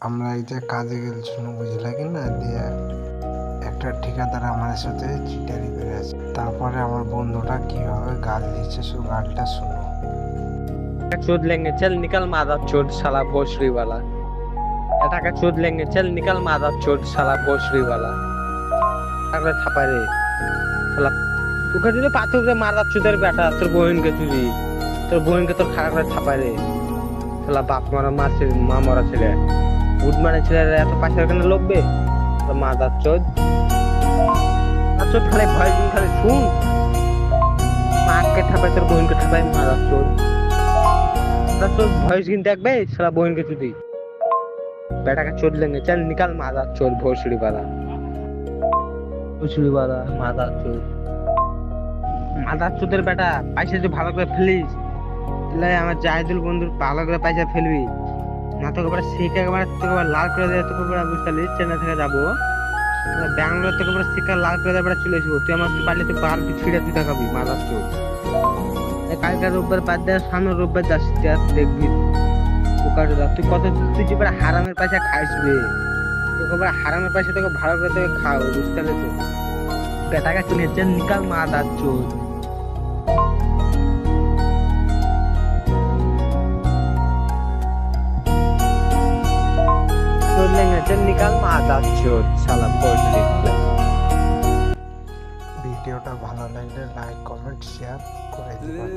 আমরা এই যে কাজে গেছিলাম বুঝলে কি না, দিয়ে একটা ঠিকাদার আমার সাথে চিটারি করে আছে। তারপরে আমার বন্ধুটা কিভাবে গাল দিচ্ছে, শুধু গালটা শুনো। चोद लेंगे चल निकल मादा चोद साला भोसड़ी वाला। बेटा का चोद लेंगे चल निकल मादा चोद साला भोसड़ी वाला। अगले थापा रे साला तू का दिले पाथर रे मादा चोदर बेटा तोर बहन के তোর খারাপ করে থাপা রে শালা বাপ মারা মারছে মা মারা ছেলে উড মারা ছেলে এত পাশের কেন লোকবে মাদার চোদ খালি ভয় দিন খালি শুন মাকে থাপায় তোর বোনকে থাপায় মাদার চোদ তোর ভয়েস কিন্তু দেখবে সারা বোনকে চুদি বেটাকে চোদ লেंगे चल निकल मादार चोद भोसड़ी वाला मादार चोद মাদার চোদের বেটা পয়সা যে ভালো করে ফেলিস তাহলে আমার জাহিদুল বন্ধুর ভালো করে পয়সা ফেলবি না তোকে এবার শিখে একবার তোকে লাল করে দেয় তোকে বুঝতে পারলি চেন্নাই থেকে যাবো ব্যাঙ্গালোর থেকে শিখা লাল করে দেয় চলে আসবো তুই আমার পারলে তুই বাল ছিঁড়ে তুই দেখাবি মাদার চোদ কালকে রোববার বাদ দেওয়ার সামনে রোববার যাস দেখবি তুই কত তুই যে হারামের পয়সা খাইসবে তোকে হারামের পয়সা তোকে ভালো করে তোকে খাও বুঝতে পারলি তো বেটাকে চিনেছে নিকাল মাদার চোদ নিকাল মাদার চোদ শালা ভোসড়ি ভিডিওটা ভালো লাগলে লাইক কমেন্ট শেয়ার করে দিবেন।